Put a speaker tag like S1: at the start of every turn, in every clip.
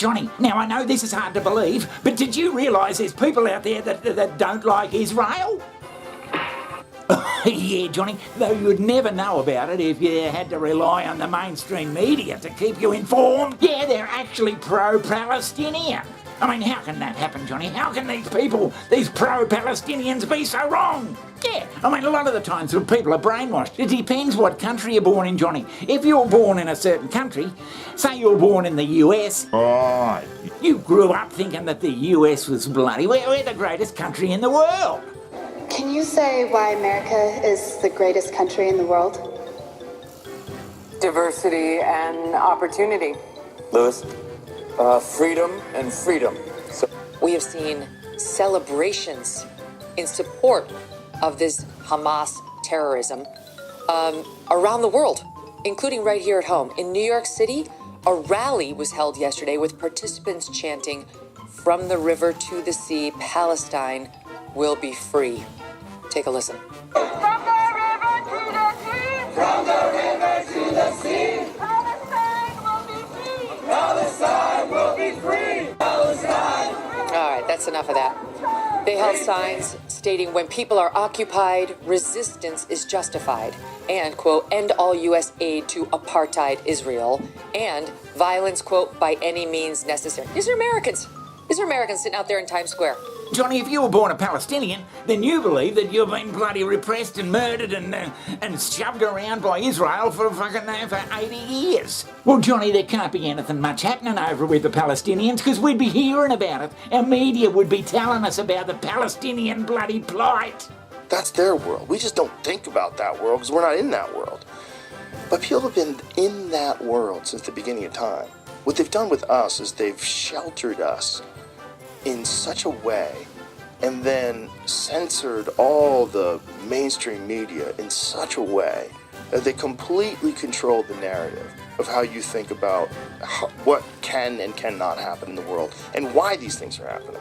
S1: Johnny, now I know this is hard to believe, but did you realise there's people out there that don't like Israel? Yeah, Johnny, though you'd never know about it if you had to rely on the mainstream media to keep you informed. Yeah, they're actually pro-Palestinian. I mean, how can that happen, Johnny? How can these people, these pro-Palestinians, be so wrong? Yeah, I mean, a lot of the times people are brainwashed. It depends what country you're born in, Johnny. If you're born in a certain country, say you're born in the US,
S2: Right.
S1: You grew up thinking that the US was bloody. We're the greatest country in the world.
S3: Can you say why America is the greatest country in the world?
S4: Diversity and opportunity.
S5: Lewis? Freedom and freedom.
S6: We have seen celebrations in support of this Hamas terrorism around the world, including right here at home. In New York City, a rally was held yesterday with participants chanting, "From the river to the sea, Palestine will be free." Take a listen.
S7: From the river to the sea. From the river to the sea. Palestine will be free. Palestine will be free. Palestine.
S6: All right, that's enough of that. They held signs stating when people are occupied, resistance is justified, and, quote, end all U.S. aid to apartheid Israel, and violence, quote, by any means necessary. These are Americans. These are Americans sitting out there in Times Square.
S1: Johnny, if you were born a Palestinian, then you believe that you've been bloody repressed and murdered and shoved around by Israel for 80 years. Well, Johnny, there can't be anything much happening over with the Palestinians because we'd be hearing about it. Our media would be telling us about the Palestinian bloody plight.
S8: That's their world. We just don't think about that world because we're not in that world. But people have been in that world since the beginning of time. What they've done with us is they've sheltered us in such a way and then censored all the mainstream media in such a way that they completely control the narrative of how you think about what can and cannot happen in the world and why these things are happening.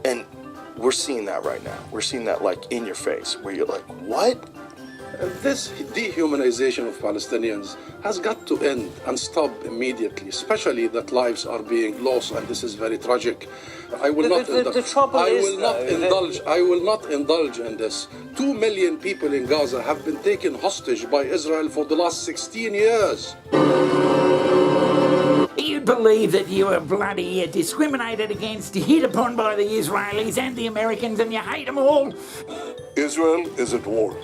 S8: And we're seeing that right now. We're seeing that like in your face where you're like, what?
S9: This dehumanization of Palestinians has got to end and stop immediately, especially that lives are being lost, and this is very tragic. I will not indulge in this. 2 million people in Gaza have been taken hostage by Israel for the last 16 years.
S1: You believe that you were bloody discriminated against, hit upon by the Israelis and the Americans, and you hate them all?
S2: Israel is at war.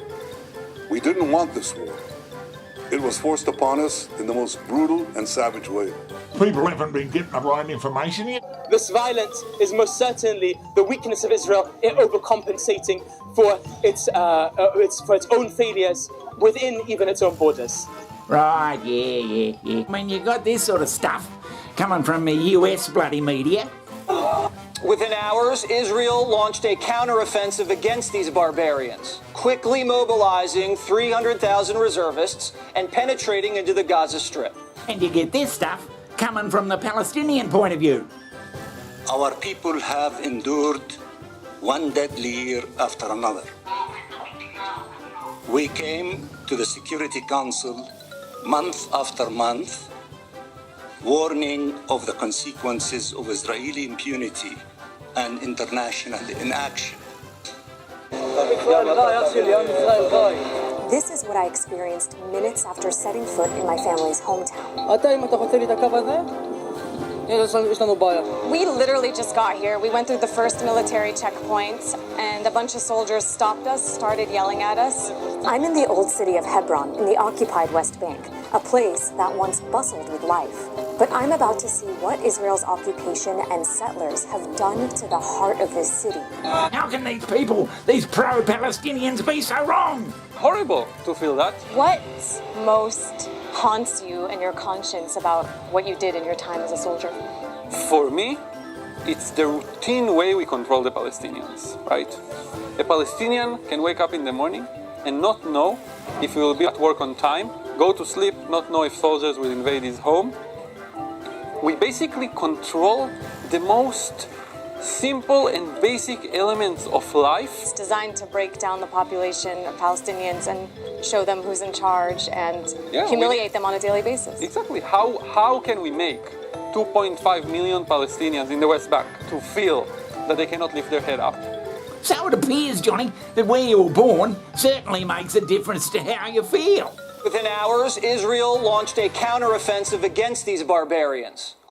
S2: We didn't want this war. It was forced upon us in the most brutal and savage way.
S10: People haven't been getting the right information yet.
S11: This violence is most certainly the weakness of Israel in overcompensating for its own failures within even its own borders.
S1: Right, yeah. I mean, you got this sort of stuff coming from the US bloody media.
S12: Within hours, Israel launched a counteroffensive against these barbarians, quickly mobilizing 300,000 reservists and penetrating into the Gaza Strip.
S1: And you get this stuff coming from the Palestinian point of view.
S13: Our people have endured one deadly year after another. We came to the Security Council month after month, warning of the consequences of Israeli impunity and international inaction.
S14: This is what I experienced minutes after setting foot in my family's hometown.
S15: We literally just got here. We went through the first military checkpoint, and a bunch of soldiers stopped us, started yelling at us.
S14: I'm in the old city of Hebron in the occupied West Bank, a place that once bustled with life. But I'm about to see what Israel's occupation and settlers have done to the heart of this city.
S1: How can these people, these pro-Palestinians, be so wrong?
S11: Horrible to feel that.
S15: What most haunts you and your conscience about what you did in your time as a soldier?
S11: For me, it's the routine way we control the Palestinians, right? A Palestinian can wake up in the morning and not know if he will be at work on time, go to sleep, not know if soldiers will invade his home. We basically control the most simple and basic elements of life.
S15: It's designed to break down the population of Palestinians and show them who's in charge and humiliate them on a daily basis.
S11: Exactly. How can we make 2.5 million Palestinians in the West Bank to feel that they cannot lift their head up.
S1: So it appears, Johnny, that where you were born certainly makes a difference to how you feel.
S12: Within hours, Israel launched a counteroffensive against these barbarians.